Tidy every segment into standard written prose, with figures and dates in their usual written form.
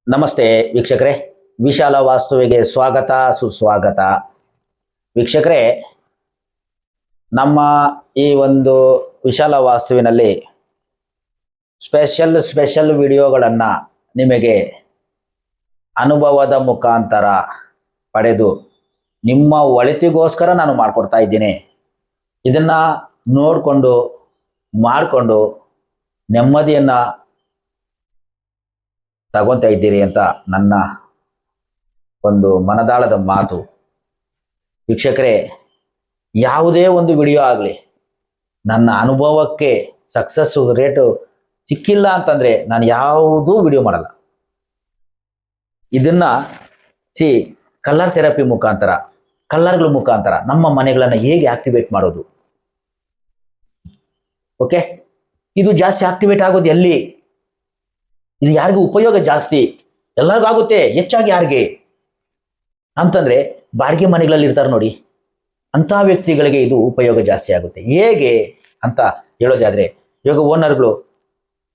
ನಮಸ್ತೆ ವೀಕ್ಷಕರೇ, ವಿಶಾಲ ವಾಸ್ತುವಿಗೆ ಸ್ವಾಗತ ಸುಸ್ವಾಗತ. ವೀಕ್ಷಕರೇ, ನಮ್ಮ ಈ ಒಂದು ವಿಶಾಲ ವಾಸ್ತುವಿನಲ್ಲಿ ಸ್ಪೆಷಲ್ ವಿಡಿಯೋಗಳನ್ನು ನಿಮಗೆ ಅನುಭವದ ಮುಖಾಂತರ ಪಡೆದು ನಿಮ್ಮ ಒಳಿತಿಗೋಸ್ಕರ ನಾನು ಮಾಡಿಕೊಡ್ತಾ ಇದ್ದೀನಿ. ಇದನ್ನು ನೋಡಿಕೊಂಡು ಮಾಡಿಕೊಂಡು ನೆಮ್ಮದಿಯನ್ನು ತಗೊತಾ ಇದ್ದೀರಿ ಅಂತ ನನ್ನ ಒಂದು ಮನದಾಳದ ಮಾತು. ವೀಕ್ಷಕರೇ, ಯಾವುದೇ ಒಂದು ವಿಡಿಯೋ ಆಗಲಿ ನನ್ನ ಅನುಭವಕ್ಕೆ ಸಕ್ಸಸ್ ರೇಟು ಸಿಕ್ಕಿಲ್ಲ ಅಂತಂದರೆ ನಾನು ಯಾವುದೂ ವಿಡಿಯೋ ಮಾಡಲ್ಲ. ಇದನ್ನು ಕಲರ್ ಥೆರಪಿ ಮುಖಾಂತರ, ಕಲರ್ಗಳ ಮುಖಾಂತರ ನಮ್ಮ ಮನೆಗಳನ್ನು ಹೇಗೆ ಆಕ್ಟಿವೇಟ್ ಮಾಡೋದು. ಓಕೆ, ಇದು ಜಾಸ್ತಿ ಆಕ್ಟಿವೇಟ್ ಆಗೋದು ಎಲ್ಲಿ? ಇದು ಯಾರಿಗೂ ಉಪಯೋಗ ಜಾಸ್ತಿ, ಎಲ್ಲರಿಗಾಗುತ್ತೆ, ಹೆಚ್ಚಾಗಿ ಯಾರಿಗೆ ಅಂತಂದರೆ ಬಾಡಿಗೆ ಮನೆಗಳಲ್ಲಿ ಇರ್ತಾರೆ ನೋಡಿ, ಅಂಥ ವ್ಯಕ್ತಿಗಳಿಗೆ ಇದು ಉಪಯೋಗ ಜಾಸ್ತಿ ಆಗುತ್ತೆ. ಹೇಗೆ ಅಂತ ಹೇಳೋದಾದರೆ, ಇವಾಗ ಓನರ್ಗಳು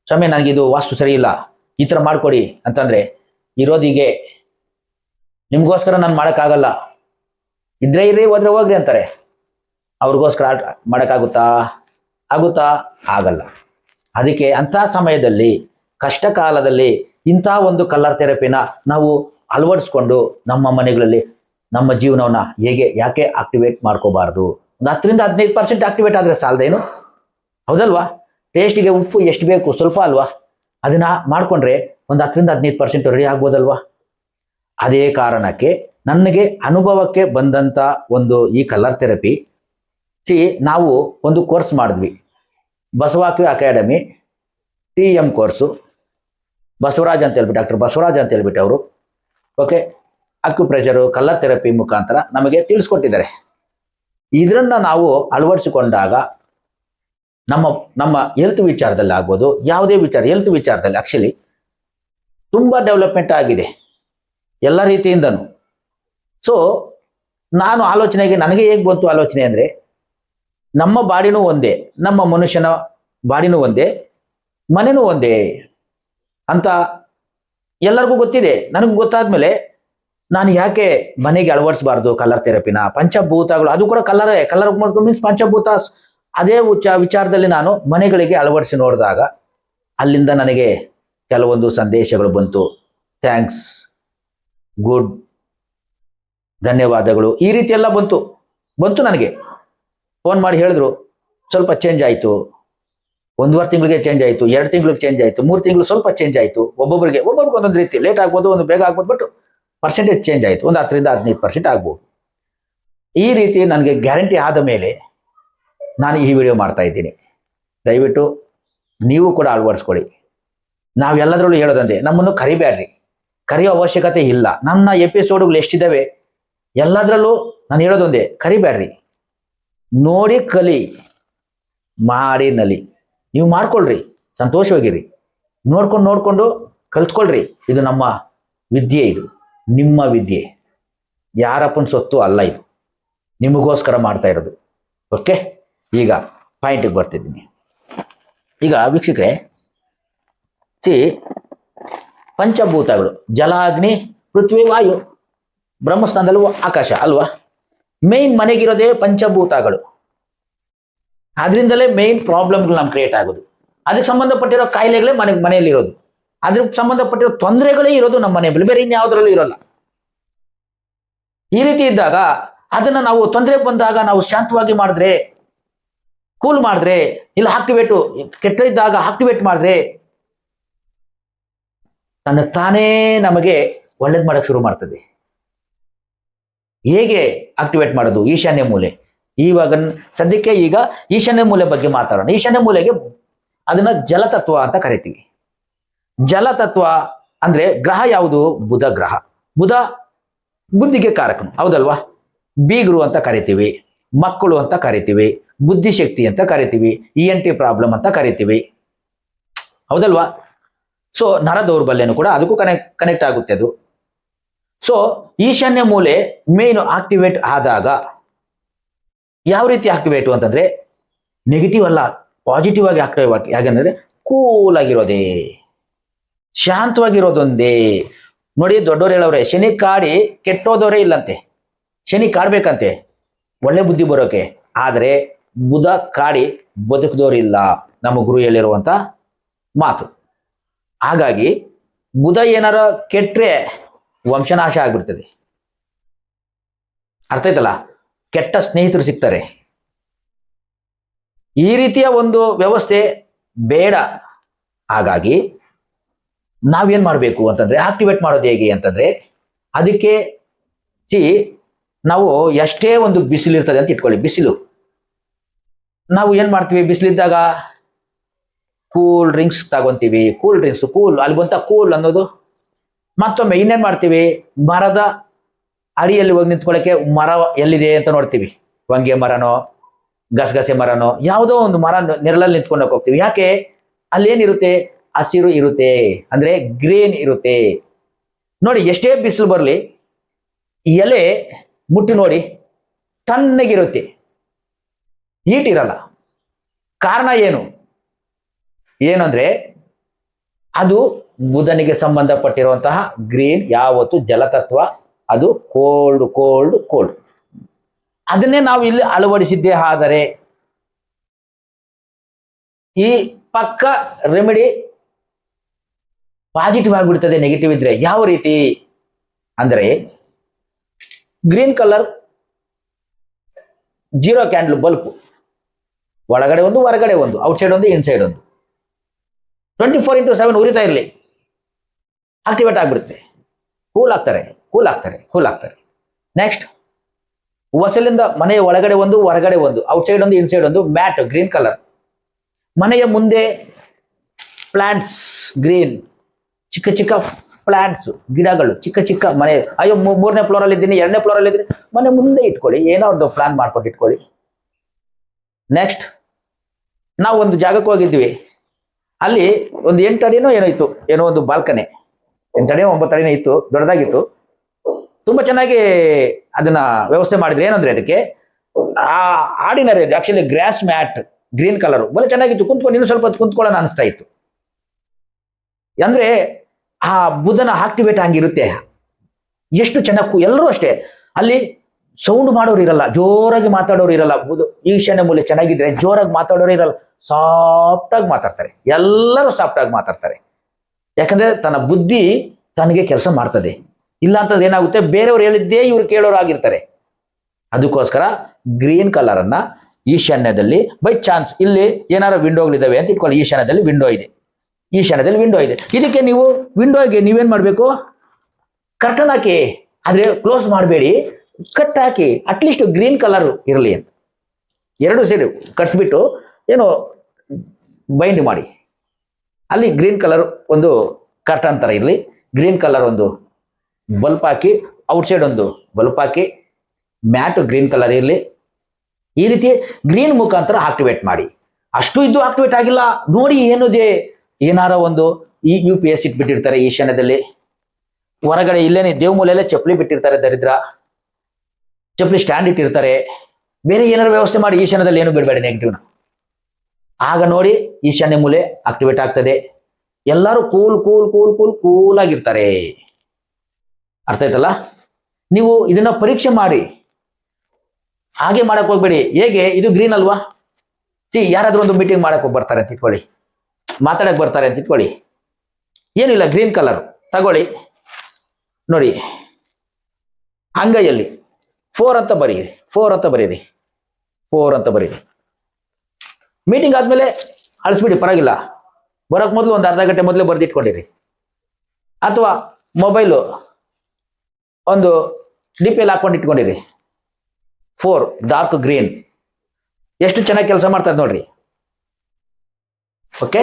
ಸ್ವಾಮಿ ನನಗಿದು ವಾಸ್ತು ಸರಿ ಇಲ್ಲ, ಈ ಥರ ಮಾಡಿಕೊಡಿ ಅಂತಂದರೆ, ಇರೋದಿಗೆ ನಿಮಗೋಸ್ಕರ ನಾನು ಮಾಡೋಕ್ಕಾಗಲ್ಲ, ಇದ್ರೆ ಇರ್ರಿ ಹೋದ್ರೆ ಹೋಗ್ರಿ ಅಂತಾರೆ. ಅವ್ರಿಗೋಸ್ಕರ ಮಾಡೋಕ್ಕಾಗುತ್ತಾ? ಆಗಲ್ಲ. ಅದಕ್ಕೆ ಅಂಥ ಸಮಯದಲ್ಲಿ, ಕಷ್ಟ ಕಾಲದಲ್ಲಿ ಇಂಥ ಒಂದು ಕಲರ್ ಥೆರಪಿನ ನಾವು ಅಳವಡಿಸ್ಕೊಂಡು ನಮ್ಮ ಮನೆಗಳಲ್ಲಿ ನಮ್ಮ ಜೀವನವನ್ನು ಯಾಕೆ ಆಕ್ಟಿವೇಟ್ ಮಾಡ್ಕೋಬಾರ್ದು? ಒಂದು 10-15% ಆಕ್ಟಿವೇಟ್ ಆದರೆ ಸಾಲದೇನು? ಹೌದಲ್ವಾ? ಟೇಸ್ಟಿಗೆ ಉಪ್ಪು ಎಷ್ಟು ಬೇಕು, ಸ್ವಲ್ಪ ಅಲ್ವಾ? ಅದನ್ನು ಮಾಡಿಕೊಂಡ್ರೆ ಒಂದು 10-15% ರೆಡಿ ಆಗ್ಬೋದಲ್ವಾ? ಅದೇ ಕಾರಣಕ್ಕೆ ನನಗೆ ಅನುಭವಕ್ಕೆ ಬಂದಂಥ ಒಂದು ಈ ಕಲರ್ ಥೆರಪಿ ನಾವು ಒಂದು ಕೋರ್ಸ್ ಮಾಡಿದ್ವಿ, ಬಸವಾಕ್ಯೂ ಅಕಾಡೆಮಿ TM ಕೋರ್ಸು. ಬಸವರಾಜ್ ಅಂತ ಹೇಳ್ಬಿಟ್ಟು, ಡಾಕ್ಟರ್ ಬಸವರಾಜ್ ಅಂತ ಹೇಳ್ಬಿಟ್ಟು ಅವರು, ಓಕೆ, ಅಕ್ಯುಪ್ರೆಷರು ಕಲರ್ ಥೆರಪಿ ಮುಖಾಂತರ ನಮಗೆ ತಿಳಿಸ್ಕೊಟ್ಟಿದ್ದಾರೆ. ಇದನ್ನು ನಾವು ಅಳವಡಿಸಿಕೊಂಡಾಗ ನಮ್ಮ ಹೆಲ್ತ್ ವಿಚಾರದಲ್ಲಿ ಆಗ್ಬೋದು, ಯಾವುದೇ ಹೆಲ್ತ್ ವಿಚಾರದಲ್ಲಿ ಆ್ಯಕ್ಚುಲಿ ತುಂಬ ಡೆವಲಪ್ಮೆಂಟ್ ಆಗಿದೆ ಎಲ್ಲ ರೀತಿಯಿಂದನೂ. ಸೊ ನಾನು ನನಗೆ ಹೇಗೆ ಬಂತು ಆಲೋಚನೆ ಅಂದರೆ, ನಮ್ಮ ಬಾಡಿನೂ ಒಂದೇ, ನಮ್ಮ ಮನುಷ್ಯನ ಬಾಡಿನೂ ಒಂದೇ, ಮನೆನೂ ಒಂದೇ ಅಂತ ಎಲ್ಲರಿಗೂ ಗೊತ್ತಿದೆ. ನನಗೂ ಗೊತ್ತಾದ್ಮೇಲೆ ನಾನು ಯಾಕೆ ಮನೆಗೆ ಅಳವಡಿಸಬಾರ್ದು ಕಲರ್ ಥೆರಪಿನ? ಪಂಚಭೂತಗಳು, ಅದು ಕೂಡ ಕಲರ್ ಮೀನ್ಸ್ ಪಂಚಭೂತ. ಅದೇ ವಿಚಾರದಲ್ಲಿ ನಾನು ಮನೆಗಳಿಗೆ ಅಳವಡಿಸಿ ನೋಡಿದಾಗ ಅಲ್ಲಿಂದ ನನಗೆ ಕೆಲವೊಂದು ಸಂದೇಶಗಳು ಬಂತು. ಥ್ಯಾಂಕ್ಸ್, ಗುಡ್, ಧನ್ಯವಾದಗಳು, ಈ ರೀತಿ ಎಲ್ಲ ಬಂತು ನನಗೆ. ಫೋನ್ ಮಾಡಿ ಹೇಳಿದ್ರು, ಸ್ವಲ್ಪ ಚೇಂಜ್ ಆಯಿತು, 1.5 ತಿಂಗಳಿಗೆ ಚೇಂಜ್ ಆಯಿತು, 2 ತಿಂಗಳಿಗೆ ಚೇಂಜ್ ಆಯಿತು, 3 ತಿಂಗಳು ಸ್ವಲ್ಪ ಚೇಂಜ್ ಆಯಿತು. ಒಬ್ಬೊಬ್ಬರಿಗೆ ಒಂದೊಂದು ರೀತಿ, ಲೇಟ್ ಆಗ್ಬೋದು, ಒಂದು ಬೇಗ ಆಗ್ಬೋದು, ಬಟ್ ಪರ್ಸೆಂಟೇಜ್ ಚೇಂಜ್ ಆಯಿತು, ಒಂದು 10-15% ಆಗ್ಬೋದು. ಈ ರೀತಿ ನನಗೆ ಗ್ಯಾರಂಟಿ ಆದ ಮೇಲೆ ನಾನು ಈ ವಿಡಿಯೋ ಮಾಡ್ತಾ ಇದ್ದೀನಿ. ದಯವಿಟ್ಟು ನೀವು ಕೂಡ ಅಳವಡಿಸ್ಕೊಳ್ಳಿ. ನಾವೆಲ್ಲದರಲ್ಲೂ ಹೇಳೋದಂದೆ, ನಮ್ಮನ್ನು ಕರೆಯೋ ಅವಶ್ಯಕತೆ ಇಲ್ಲ. ನನ್ನ ಎಪಿಸೋಡುಗಳು ಎಷ್ಟಿದ್ದಾವೆ ಎಲ್ಲದರಲ್ಲೂ ನಾನು ಹೇಳೋದೊಂದೇ, ಕರಿಬೇಡ್ರಿ, ನೋಡಿ ಕಲಿ, ಮಾಡಿ ನಲಿ. ನೀವು ಮಾಡ್ಕೊಳ್ರಿ, ಸಂತೋಷವಾಗಿರಿ, ನೋಡ್ಕೊಂಡು ಕಲ್ತ್ಕೊಳ್ರಿ. ಇದು ನಮ್ಮ ವಿದ್ಯೆ, ಇದು ನಿಮ್ಮ ವಿದ್ಯೆ, ಯಾರಪ್ಪನ ಸೊತ್ತು ಅಲ್ಲ, ಇದು ನಿಮಗೋಸ್ಕರ ಮಾಡ್ತಾ ಇರೋದು. ಓಕೆ, ಈಗ ಪಾಯಿಂಟಿಗೆ ಬರ್ತಿದ್ದೀನಿ. ಈಗ ವೀಕ್ಷಕರೇ, ಪಂಚಭೂತಗಳು ಜಲ, ಅಗ್ನಿ, ಪೃಥ್ವಿ, ವಾಯು, ಬ್ರಹ್ಮಸ್ಥಾನದಲ್ಲೂ ಆಕಾಶ ಅಲ್ವಾ? ಮೇನ್ ಮನೆಗಿರೋದೇ ಪಂಚಭೂತಗಳು. ಅದರಿಂದಲೇ ಮೇನ್ ಪ್ರಾಬ್ಲಮ್ಗಳು ನಮ್ಗೆ ಕ್ರಿಯೇಟ್ ಆಗೋದು. ಅದಕ್ಕೆ ಸಂಬಂಧಪಟ್ಟಿರೋ ಕಾಯಿಲೆಗಳೇ ಮನೆಯಲ್ಲಿರೋದು, ಅದಕ್ಕೆ ಸಂಬಂಧಪಟ್ಟಿರೋ ತೊಂದರೆಗಳೇ ಇರೋದು ನಮ್ಮ ಮನೆಯಲ್ಲಿ, ಬೇರೆ ಇನ್ಯಾವುದರಲ್ಲೂ ಇರೋಲ್ಲ. ಈ ರೀತಿ ಇದ್ದಾಗ ಅದನ್ನು ನಾವು ತೊಂದರೆ ಬಂದಾಗ ನಾವು ಶಾಂತವಾಗಿ ಮಾಡಿದ್ರೆ, ಕೂಲ್ ಮಾಡಿದ್ರೆ, ಇಲ್ಲ ಕೆಟ್ಟ ಇದ್ದಾಗ ಆಕ್ಟಿವೇಟ್ ಮಾಡಿದ್ರೆ ತಾನೇ ನಮಗೆ ಒಳ್ಳೇದು ಮಾಡಕ್ಕೆ ಶುರು ಮಾಡ್ತದೆ. ಹೇಗೆ ಆಕ್ಟಿವೇಟ್ ಮಾಡೋದು? ಈಶಾನ್ಯ ಮೂಲೆ. ಇವಾಗ ಸದ್ಯಕ್ಕೆ ಈಗ ಈಶಾನ್ಯ ಮೂಲೆ ಬಗ್ಗೆ ಮಾತಾಡೋಣ. ಈಶಾನ್ಯ ಮೂಲೆಗೆ ಅದನ್ನ ಜಲತತ್ವ ಅಂತ ಕರಿತೀವಿ. ಜಲತತ್ವ ಅಂದ್ರೆ ಗ್ರಹ ಯಾವುದು? ಬುಧ ಗ್ರಹ. ಬುಧ ಬುದ್ಧಿಗೆ ಕಾರಕನು, ಹೌದಲ್ವಾ? ಬೀಗರು ಅಂತ ಕರಿತೀವಿ, ಮಕ್ಕಳು ಅಂತ ಕರಿತೀವಿ, ಬುದ್ಧಿಶಕ್ತಿ ಅಂತ ಕರಿತೀವಿ, ENT ಪ್ರಾಬ್ಲಮ್ ಅಂತ ಕರಿತೀವಿ, ಹೌದಲ್ವಾ? ಸೊ ನರ ದೌರ್ಬಲ್ಯನು ಕೂಡ ಅದಕ್ಕೂ ಕನೆಕ್ಟ್ ಆಗುತ್ತೆ ಅದು. ಸೊ ಈಶಾನ್ಯ ಮೂಲೆ ಮೇನ್ ಆಕ್ಟಿವೇಟ್ ಆದಾಗ ಯಾವ ರೀತಿ ಆಕ್ಟಿವೇಟು ಅಂತಂದ್ರೆ, ನೆಗೆಟಿವ್ ಅಲ್ಲ, ಪಾಸಿಟಿವ್ ಆಗಿ ಆಕ್ಟಿವ್ ಆಗಿ. ಯಾಕಂದ್ರೆ ಕೂಲ್ ಆಗಿರೋದೇ, ಶಾಂತವಾಗಿರೋದೊಂದೇ, ನೋಡಿ ದೊಡ್ಡವ್ರು ಹೇಳವ್ರೆ, ಶನಿ ಕಾಡಿ ಕೆಟ್ಟೋದವರೇ ಇಲ್ಲಂತೆ. ಶನಿ ಕಾಡ್ಬೇಕಂತೆ ಒಳ್ಳೆ ಬುದ್ಧಿ ಬರೋಕೆ, ಆದರೆ ಬುಧ ಕಾಡಿ ಬದುಕಿದವರಿಲ್ಲ, ನಮ್ಮ ಗುರು ಹೇಳಿರುವಂತ ಮಾತು. ಹಾಗಾಗಿ ಬುಧ ಏನಾರ ಕೆಟ್ಟರೆ ವಂಶನಾಶ ಆಗ್ಬಿಡ್ತದೆ. ಅರ್ಥ ಆಯ್ತಲ್ಲ, ಕೆಟ್ಟ ಸ್ನೇಹಿತರು ಸಿಗ್ತಾರೆ. ಈ ರೀತಿಯ ಒಂದು ವ್ಯವಸ್ಥೆ ಬೇಡ. ಹಾಗಾಗಿ ನಾವೇನ್ ಮಾಡಬೇಕು ಅಂತಂದ್ರೆ, ಆಕ್ಟಿವೇಟ್ ಮಾಡೋದು ಹೇಗೆ ಅಂತಂದ್ರೆ, ಅದಕ್ಕೆ ನಾವು ಎಷ್ಟೇ ಒಂದು ಬಿಸಿಲು ಇರ್ತದೆ ಅಂತ ಇಟ್ಕೊಳ್ಳಿ, ಬಿಸಿಲು ನಾವು ಏನ್ ಮಾಡ್ತೀವಿ, ಬಿಸಿಲಿದ್ದಾಗ ಕೂಲ್ ಡ್ರಿಂಕ್ಸ್ ತಗೊಂತೀವಿ, ಕೂಲ್ ಡ್ರಿಂಕ್ಸ್ ಕೂಲ್, ಅಲ್ಲಿ ಬಂತ ಕೂಲ್ ಅನ್ನೋದು. ಮತ್ತೊಮ್ಮೆ ಇನ್ನೇನ್ ಮಾಡ್ತೀವಿ, ಮರದ ಅಡಿಯಲ್ಲಿ ಹೋಗಿ ನಿಂತ್ಕೊಳ್ಳೋಕೆ ಮರ ಎಲ್ಲಿದೆ ಅಂತ ನೋಡ್ತೀವಿ, ಹೊಂಗೆ ಮರನೋ ಗಸಗಸೆ ಮರನೋ ಯಾವುದೋ ಒಂದು ಮರ ನೆರಳಲ್ಲಿ ನಿಂತ್ಕೊಂಡೋಗಿ ಹೋಗ್ತೀವಿ. ಯಾಕೆ, ಅಲ್ಲೇನಿರುತ್ತೆ, ಹಸಿರು ಇರುತ್ತೆ, ಅಂದ್ರೆ ಗ್ರೀನ್ ಇರುತ್ತೆ. ನೋಡಿ ಎಷ್ಟೇ ಬಿಸಿಲು ಬರಲಿ, ಎಲೆ ಮುಟ್ಟಿ ನೋಡಿ ತಣ್ಣಗಿರುತ್ತೆ, ಹೀಟ್ ಇರಲ್ಲ. ಕಾರಣ ಏನಂದ್ರೆ ಅದು ಬುಧನಿಗೆ ಸಂಬಂಧಪಟ್ಟಿರುವಂತಹ ಗ್ರೀನ್, ಯಾವತ್ತು ಜಲತತ್ವ, ಅದು ಕೋಲ್ಡ್ ಕೋಲ್ಡ್ ಕೋಲ್ಡ್. ಅದನ್ನೇ ನಾವು ಇಲ್ಲಿ ಅಳವಡಿಸಿದ್ದೇ ಆದರೆ ಈ ಪಕ್ಕ ರೆಮಿಡಿ ಪಾಸಿಟಿವ್ ಆಗಿಬಿಡ್ತದೆ. ನೆಗೆಟಿವ್ ಇದ್ರೆ ಯಾವ ರೀತಿ ಅಂದ್ರೆ, ಗ್ರೀನ್ ಕಲರ್ 0 ಕ್ಯಾಂಡಲ್ ಬಲ್ಪ್, ಒಳಗಡೆ ಒಂದು ಹೊರಗಡೆ ಒಂದು, ಔಟ್ಸೈಡ್ ಒಂದು ಇನ್ಸೈಡ್ ಒಂದು, 24x7 ಉರಿತಾ ಇರಲಿ, ಆಕ್ಟಿವೇಟ್ ಆಗ್ಬಿಡುತ್ತೆ. ಕೂಲ್ ಆಗ್ತಾರೆ. ನೆಕ್ಸ್ಟ್, ಹೊಸಲಿಂದ ಮನೆಯ ಒಳಗಡೆ ಒಂದು ಹೊರಗಡೆ ಒಂದು, ಔಟ್ಸೈಡ್ ಒಂದು ಇನ್ಸೈಡ್ ಒಂದು, ಮ್ಯಾಟ್ ಗ್ರೀನ್ ಕಲರ್. ಮನೆಯ ಮುಂದೆ ಪ್ಲಾಂಟ್ಸ್ ಗ್ರೀನ್, ಚಿಕ್ಕ ಚಿಕ್ಕ ಪ್ಲಾಂಟ್ಸ್, ಗಿಡಗಳು, ಚಿಕ್ಕ ಚಿಕ್ಕ ಮನೆ. ಅಯ್ಯೋ 3ನೇ ಫ್ಲೋರಲ್ಲಿ ಇದ್ದೀನಿ, 2ನೇ ಫ್ಲೋರಲ್ಲಿ ಇದ್ದೀನಿ, ಮನೆ ಮುಂದೆ ಇಟ್ಕೊಳ್ಳಿ, ಏನೋ ಒಂದು ಪ್ಲಾನ್ ಮಾಡ್ಕೊಂಡು ಇಟ್ಕೊಳ್ಳಿ. ನೆಕ್ಸ್ಟ್, ನಾವು ಒಂದು ಜಾಗಕ್ಕೆ ಹೋಗಿದ್ವಿ, ಅಲ್ಲಿ ಒಂದು 8 ಅಡಿನೋ ಏನೋ ಇತ್ತು, ಏನೋ ಒಂದು ಬಾಲ್ಕನಿ, 8 ಅಡಿ 9 ಅಡಿನೋ ಇತ್ತು, ದೊಡ್ಡದಾಗಿತ್ತು. ತುಂಬಾ ಚೆನ್ನಾಗಿ ಅದನ್ನ ವ್ಯವಸ್ಥೆ ಮಾಡಿದ್ರೆ. ಏನಂದ್ರೆ ಅದಕ್ಕೆ ordinary, actually grass mat green colour, ಬಹಳ ಚೆನ್ನಾಗಿತ್ತು. ಕುಂತ್ಕೊಂಡು ಇನ್ನೂ ಸ್ವಲ್ಪ ಕುಂತ್ಕೊಳ್ಳೋಣ ಅನಿಸ್ತಾ ಇತ್ತು. ಅಂದ್ರೆ ಆ ಬುಧನ ಆಕ್ಟಿವೇಟ್ ಹಂಗಿರುತ್ತೆ, ಎಷ್ಟು ಚೆನ್ನಾಗಿ. ಎಲ್ಲರೂ ಅಷ್ಟೇ, ಅಲ್ಲಿ ಸೌಂಡ್ ಮಾಡೋರು ಇರಲ್ಲ, ಜೋರಾಗಿ ಮಾತಾಡೋರು ಇರಲ್ಲ. ಈಶಾನ್ಯ ಮೂಲೆ ಚೆನ್ನಾಗಿದ್ರೆ ಜೋರಾಗಿ ಮಾತಾಡೋರು ಇರಲ್ಲ, ಸಾಫ್ಟ್ ಆಗಿ ಮಾತಾಡ್ತಾರೆ. ಎಲ್ಲರೂ ಸಾಫ್ಟ್ ಆಗಿ ಮಾತಾಡ್ತಾರೆ. ಯಾಕಂದ್ರೆ ತನ್ನ ಬುದ್ಧಿ ತನಗೆ ಕೆಲಸ ಮಾಡ್ತದೆ. ಇಲ್ಲ ಅಂತಂದ್ರೆ ಏನಾಗುತ್ತೆ, ಬೇರೆಯವ್ರು ಹೇಳಿದ್ದೇ ಇವ್ರು ಕೇಳೋರು ಆಗಿರ್ತಾರೆ. ಅದಕ್ಕೋಸ್ಕರ ಗ್ರೀನ್ ಕಲರ್ ಅನ್ನ ಈಶಾನ್ಯದಲ್ಲಿ, ಬೈ ಚಾನ್ಸ್ ಇಲ್ಲಿ ಏನಾರ ವಿಂಡೋಗಳಿದಾವೆ ಅಂತ ಇಟ್ಕೊಳ್ಳಿ, ಈಶಾನ್ಯದಲ್ಲಿ ವಿಂಡೋ ಇದೆ, ಇದಕ್ಕೆ ನೀವು ವಿಂಡೋಗೆ ನೀವೇನ್ ಮಾಡ್ಬೇಕು, ಕರ್ಟನ್ ಹಾಕಿ, ಆದ್ರೆ ಕ್ಲೋಸ್ ಮಾಡಬೇಡಿ, ಕಟ್ ಹಾಕಿ, ಅಟ್ಲೀಸ್ಟ್ ಗ್ರೀನ್ ಕಲರ್ ಇರಲಿ ಅಂತ. 2 ಸೈಡ್ ಕಟ್ಬಿಟ್ಟು ಏನೋ ಬೈಂಡ್ ಮಾಡಿ, ಅಲ್ಲಿ ಗ್ರೀನ್ ಕಲರ್ ಒಂದು ಕರ್ಟನ್ ತರ ಇರಲಿ, ಗ್ರೀನ್ ಕಲರ್ ಒಂದು ಬಲ್ಪ್ ಹಾಕಿ, ಔಟ್ಸೈಡ್ ಒಂದು ಬಲ್ಪ್ ಹಾಕಿ, ಮ್ಯಾಟ್ ಗ್ರೀನ್ ಕಲರ್ ಇರಲಿ. ಈ ರೀತಿ ಗ್ರೀನ್ ಮುಖಾಂತರ ಆಕ್ಟಿವೇಟ್ ಮಾಡಿ. ಅಷ್ಟು ಇದ್ದು ಆಕ್ಟಿವೇಟ್ ಆಗಿಲ್ಲ ನೋಡಿ, ಏನಿದೆ, ಏನಾರ ಒಂದು ಈ UPS ಇಟ್ಬಿಟ್ಟಿರ್ತಾರೆ ಈಶಾನ್ಯದಲ್ಲಿ, ಹೊರಗಡೆ ಇಲ್ಲೇನೆ ದೇವಮೂಲೆಯಲ್ಲೇ ಚಪ್ಪಲಿ ಬಿಟ್ಟಿರ್ತಾರೆ, ದರಿದ್ರ ಚಪ್ಪಲಿ ಸ್ಟ್ಯಾಂಡ್ ಇಟ್ಟಿರ್ತಾರೆ. ಬೇರೆ ಏನಾರ ವ್ಯವಸ್ಥೆ ಮಾಡಿ, ಈಶಾನ್ಯದಲ್ಲಿ ಏನು ಬಿಡಬೇಡಿ ನೆಗೆಟಿವ್ನ. ಆಗ ನೋಡಿ ಈಶಾನ್ಯ ಮೂಲೆ ಆಕ್ಟಿವೇಟ್ ಆಗ್ತದೆ. ಎಲ್ಲರೂ ಕೂಲ್ ಆಗಿರ್ತಾರೆ. ಅರ್ಥ ಆಯ್ತಲ್ಲ? ನೀವು ಇದನ್ನ ಪರೀಕ್ಷೆ ಮಾಡಿ, ಹಾಗೆ ಮಾಡಕ್ ಹೋಗ್ಬೇಡಿ. ಹೇಗೆ, ಇದು ಗ್ರೀನ್ ಅಲ್ವಾ, ಯಾರಾದ್ರೂ ಒಂದು ಮೀಟಿಂಗ್ ಮಾಡಕ್ ಬರ್ತಾರೆ ಅಂತ ಇಟ್ಕೊಳ್ಳಿ, ಮಾತಾಡಕ್ ಬರ್ತಾರೆ ಅಂತ ಇಟ್ಕೊಳ್ಳಿ, ಏನಿಲ್ಲ ಗ್ರೀನ್ ಕಲರ್ ತಗೊಳ್ಳಿ, ನೋಡಿ ಅಂಗೈಯಲ್ಲಿ 4 ಅಂತ ಬರೀರಿ, 4 ಅಂತ ಬರೀರಿ. ಮೀಟಿಂಗ್ ಆದ್ಮೇಲೆ ಅಳಿಸ್ಬಿಡಿ, ಪರವಾಗಿಲ್ಲ. ಬರೋಕ್ ಮೊದಲು ಒಂದು ಅರ್ಧ ಗಂಟೆ ಮೊದಲೇ ಬರೆದಿಟ್ಕೊಂಡಿರಿ. ಅಥವಾ ಮೊಬೈಲು ಒಂದು DP ಹಾಕೊಂಡು ಇಟ್ಕೊಂಡಿರಿ. 4 ಡಾರ್ಕ್ ಗ್ರೀನ್, ಎಷ್ಟು ಚೆನ್ನಾಗಿ ಕೆಲಸ ಮಾಡ್ತದೆ ನೋಡ್ರಿ. ಓಕೆ,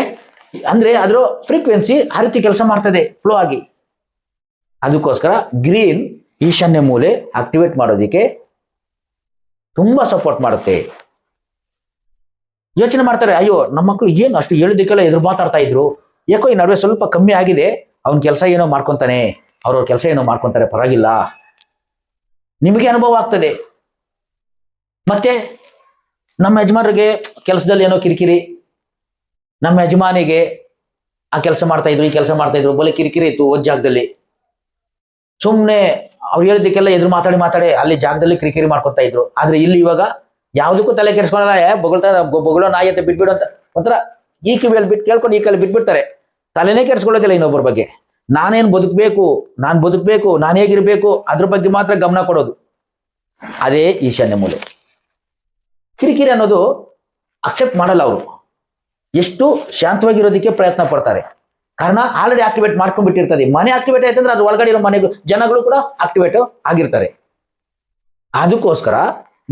ಅಂದ್ರೆ ಅದರ ಫ್ರೀಕ್ವೆನ್ಸಿ ಆ ರೀತಿ ಕೆಲಸ ಮಾಡ್ತದೆ, ಫ್ಲೋ ಆಗಿ. ಅದಕ್ಕೋಸ್ಕರ ಗ್ರೀನ್ ಈಶಾನ್ಯ ಮೂಲೆ ಆಕ್ಟಿವೇಟ್ ಮಾಡೋದಿಕ್ಕೆ ತುಂಬಾ ಸಪೋರ್ಟ್ ಮಾಡುತ್ತೆ. ಯೋಚನೆ ಮಾಡ್ತಾರೆ, ಅಯ್ಯೋ ನಮ್ಮ ಮಕ್ಕಳು ಏನು ಅಷ್ಟು ಹೇಳೋದಕ್ಕೆಲ್ಲ ಎದುರು ಮಾತಾಡ್ತಾ ಇದ್ರು, ಯಾಕೋ ಈ ನಡುವೆ ಸ್ವಲ್ಪ ಕಮ್ಮಿ ಆಗಿದೆ, ಅವನ ಕೆಲಸ ಏನೋ ಮಾಡ್ಕೊಂತಾನೆ, ಅವ್ರವ್ರ ಕೆಲಸ ಏನೋ ಮಾಡ್ಕೊಂತಾರೆ, ಪರವಾಗಿಲ್ಲ. ನಿಮಗೆ ಅನುಭವ ಆಗ್ತದೆ. ಮತ್ತೆ ನಮ್ಮ ಯಜಮಾನರಿಗೆ ಕೆಲಸದಲ್ಲಿ ಏನೋ ಕಿರಿಕಿರಿ, ನಮ್ಮ ಯಜಮಾನಿಗೆ ಆ ಕೆಲಸ ಮಾಡ್ತಾ ಇದ್ರು, ಈ ಕೆಲಸ ಮಾಡ್ತಾ ಇದ್ರು, ಬಲೆ ಕಿರಿಕಿರಿ ಇತ್ತು ಓದ್ ಜಾಗದಲ್ಲಿ. ಸುಮ್ಮನೆ ಅವ್ರು ಹೇಳಿದ್ದಕ್ಕೆಲ್ಲ ಎದುರು ಮಾತಾಡಿ ಅಲ್ಲಿ ಜಾಗದಲ್ಲಿ ಕಿರಿಕಿರಿ ಮಾಡ್ಕೊತಾ ಇದ್ರು. ಆದ್ರೆ ಇಲ್ಲಿ ಇವಾಗ ಯಾವುದಕ್ಕೂ ತಲೆ ಕೆಡಿಸ್ಕೊಳ್ಳಲ್ಲ. ಬೊಗಳೋ ನಾಯಿ ಅಂತ ಬಿಟ್ಬಿಡು ಅಂತ ಒಂಥರ ಈ ಕಿವಿಯಲ್ಲಿ ಬಿಟ್ಟು ಕೇಳ್ಕೊಂಡು ಈ ಕೈಲಿ ಬಿಟ್ಬಿಡ್ತಾರೆ. ತಲೆನೇ ಕೆಡಿಸ್ಕೊಳ್ಳೋದಿಲ್ಲ ಇನ್ನೊಬ್ಬರ ಬಗ್ಗೆ. ನಾನೇನು ಬದುಕಬೇಕು, ನಾನು ಹೇಗಿರ್ಬೇಕು ಅದ್ರ ಬಗ್ಗೆ ಮಾತ್ರ ಗಮನ ಕೊಡೋದು. ಅದೇ ಈಶಾನ್ಯ ಮೂಲೆ. ಕಿರಿಕಿರಿ ಅನ್ನೋದು ಅಕ್ಸೆಪ್ಟ್ ಮಾಡಲ್ಲ ಅವರು. ಎಷ್ಟು ಶಾಂತವಾಗಿರೋದಕ್ಕೆ ಪ್ರಯತ್ನ ಪಡ್ತಾರೆ. ಕಾರಣ ಆಲ್ರೆಡಿ ಆಕ್ಟಿವೇಟ್ ಮಾಡ್ಕೊಂಡ್ಬಿಟ್ಟಿರ್ತದೆ. ಮನೆ ಆಕ್ಟಿವೇಟ್ ಆಯ್ತಂದ್ರೆ ಅದು ಒಳಗಡೆ ಇರೋ ಜನಗಳು ಕೂಡ ಆಕ್ಟಿವೇಟ್ ಆಗಿರ್ತಾರೆ. ಅದಕ್ಕೋಸ್ಕರ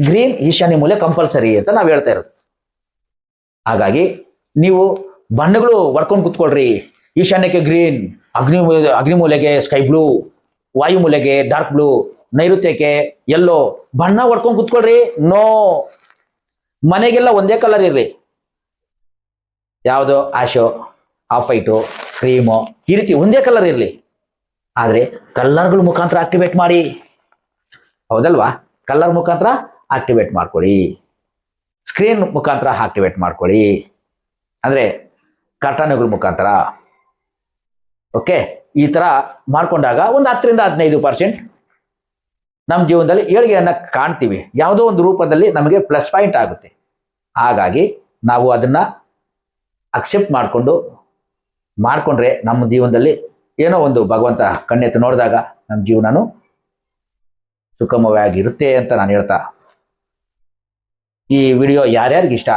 ಗ್ರೀನ್ ಈಶಾನ್ಯ ಮೂಲೆ ಕಂಪಲ್ಸರಿ ಅಂತ ನಾವು ಹೇಳ್ತಾ ಇರೋದು. ಹಾಗಾಗಿ ನೀವು ಬಣ್ಣಗಳು ಹೊಡ್ಕೊಂಡು ಕುತ್ಕೊಳ್ರಿ. ಈಶಾನ್ಯಕ್ಕೆ ಗ್ರೀನ್, ಅಗ್ನಿಮೂಲೆಗೆ ಸ್ಕೈ ಬ್ಲೂ, ವಾಯುಮೂಲೆಗೆ ಡಾರ್ಕ್ ಬ್ಲೂ, ನೈಋತ್ಯಕ್ಕೆ ಯೆಲ್ಲೋ ಬಣ್ಣ ಹೊಡ್ಕೊಂಡು ಕುತ್ಕೊಳ್ರಿ. ನೋ, ಮನೆಗೆಲ್ಲ ಒಂದೇ ಕಲರ್ ಇರಲಿ. ಯಾವುದೋ ಆಶೋ, ಆಫ್ ವೈಟು, ಕ್ರೀಮು ಈ ರೀತಿ ಒಂದೇ ಕಲರ್ ಇರಲಿ. ಆದರೆ ಕಲರ್ಗಳ ಮುಖಾಂತರ ಆಕ್ಟಿವೇಟ್ ಮಾಡಿ. ಹೌದಲ್ವಾ? ಕಲರ್ ಮುಖಾಂತರ ಆಕ್ಟಿವೇಟ್ ಮಾಡ್ಕೊಳ್ಳಿ. ಸ್ಕ್ರೀನ್ ಮುಖಾಂತರ ಆಕ್ಟಿವೇಟ್ ಮಾಡ್ಕೊಳ್ಳಿ. ಅಂದರೆ ಕರ್ಟನ್ಗಳ ಮುಖಾಂತರ. ಓಕೆ, ಈ ಥರ ಮಾಡಿಕೊಂಡಾಗ ಒಂದು 10-15% ನಮ್ಮ ಜೀವನದಲ್ಲಿ ಏಳಿಗೆಯನ್ನು ಕಾಣ್ತೀವಿ. ಯಾವುದೋ ಒಂದು ರೂಪದಲ್ಲಿ ನಮಗೆ ಪ್ಲಸ್ ಪಾಯಿಂಟ್ ಆಗುತ್ತೆ. ಹಾಗಾಗಿ ನಾವು ಅದನ್ನು ಅಕ್ಸೆಪ್ಟ್ ಮಾಡಿಕೊಂಡ್ರೆ ನಮ್ಮ ಜೀವನದಲ್ಲಿ ಏನೋ ಒಂದು ಭಗವಂತ ಕಣ್ಣೆತ್ತು ನೋಡಿದಾಗ ನಮ್ಮ ಜೀವನನೂ ಸುಖಮವಾಗಿರುತ್ತೆ ಅಂತ ನಾನು ಹೇಳ್ತಾ, ಈ ವಿಡಿಯೋ ಯಾರ್ಯಾರಿಗೆ ಇಷ್ಟ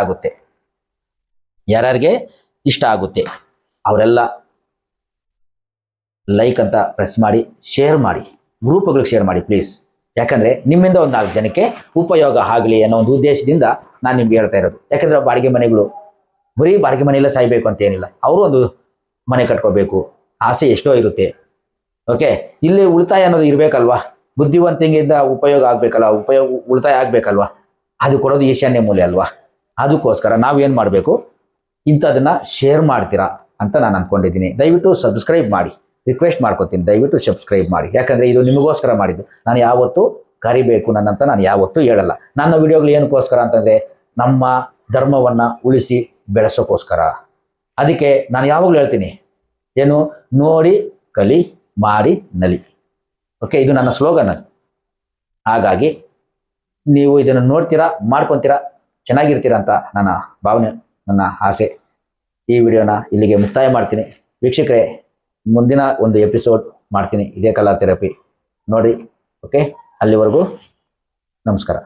ಆಗುತ್ತೆ ಅವರೆಲ್ಲ ಲೈಕ್ ಅಂತ ಪ್ರೆಸ್ ಮಾಡಿ, ಶೇರ್ ಮಾಡಿ, ಗ್ರೂಪ್ಗಳಿಗೆ ಶೇರ್ ಮಾಡಿ ಪ್ಲೀಸ್. ಯಾಕಂದರೆ ನಿಮ್ಮಿಂದ ಒಂದು 4 ಜನಕ್ಕೆ ಉಪಯೋಗ ಆಗಲಿ ಅನ್ನೋ ಒಂದು ಉದ್ದೇಶದಿಂದ ನಾನು ನಿಮ್ಗೆ ಹೇಳ್ತಾ ಇರೋದು. ಯಾಕಂದರೆ ಬಾಡಿಗೆ ಮನೆಗಳು ಬರೀ ಬಾಡಿಗೆ ಮನೆಯಲ್ಲೇ ಸಾಯ್ಬೇಕು ಅಂತ ಏನಿಲ್ಲ. ಅವರು ಒಂದು ಮನೆ ಕಟ್ಕೋಬೇಕು, ಆಸೆ ಎಷ್ಟೋ ಇರುತ್ತೆ. ಓಕೆ, ಇಲ್ಲಿ ಉಳಿತಾಯ ಅನ್ನೋದು ಇರಬೇಕಲ್ವಾ? ಬುದ್ಧಿವಂತಿಕೆಯಿಂದ ಉಪಯೋಗ ಆಗಬೇಕಲ್ಲ, ಉಳಿತಾಯ ಆಗಬೇಕಲ್ವಾ? ಅದು ಕೊಡೋದು ಈಶಾನ್ಯ ಮೂಲೆ ಅಲ್ವಾ? ಅದಕ್ಕೋಸ್ಕರ ನಾವೇನು ಮಾಡಬೇಕು, ಇಂಥದನ್ನು ಶೇರ್ ಮಾಡ್ತೀರಾ ಅಂತ ನಾನು ಅಂದ್ಕೊಂಡಿದ್ದೀನಿ. ದಯವಿಟ್ಟು ಸಬ್ಸ್ಕ್ರೈಬ್ ಮಾಡಿ, ರಿಕ್ವೆಸ್ಟ್ ಮಾಡ್ಕೊತೀನಿ. ದಯವಿಟ್ಟು ಸಬ್ಸ್ಕ್ರೈಬ್ ಮಾಡಿ. ಯಾಕಂದರೆ ಇದು ನಿಮಗೋಸ್ಕರ ಮಾಡಿದ್ದು. ನಾನು ಯಾವತ್ತೂ ಕರಿಬೇಕು ನನ್ನಂತ ನಾನು ಯಾವತ್ತೂ ಹೇಳಲ್ಲ. ನನ್ನ ವಿಡಿಯೋಗಳು ಏನಕ್ಕೋಸ್ಕರ ಅಂತಂದರೆ ನಮ್ಮ ಧರ್ಮವನ್ನು ಉಳಿಸಿ ಬೆಳೆಸೋಕ್ಕೋಸ್ಕರ. ಅದಕ್ಕೆ ನಾನು ಯಾವಾಗಲೂ ಹೇಳ್ತೀನಿ, ಏನು ನೋಡಿ ಕಲಿ, ಮಾಡಿ ನಲಿ. ಓಕೆ, ಇದು ನನ್ನ ಸ್ಲೋಗನ್. ಹಾಗಾಗಿ ನೀವು ಇದನ್ನು ನೋಡ್ತೀರಾ, ಮಾಡ್ಕೊತೀರಾ, ಚೆನ್ನಾಗಿರ್ತೀರಾ ಅಂತ ನನ್ನ ಭಾವನೆ, ನನ್ನ ಆಸೆ. ಈ ವಿಡಿಯೋನ ಇಲ್ಲಿಗೆ ಮುಕ್ತಾಯ ಮಾಡ್ತೀನಿ. ವೀಕ್ಷಕರೇ, ಮುಂದಿನ ಒಂದು ಎಪಿಸೋಡ್ ಮಾಡ್ತೀನಿ ಇದೇ ಕಲರ್ ಥೆರಪಿ ನೋಡಿ. ಓಕೆ, ಅಲ್ಲಿವರೆಗೂ ನಮಸ್ಕಾರ.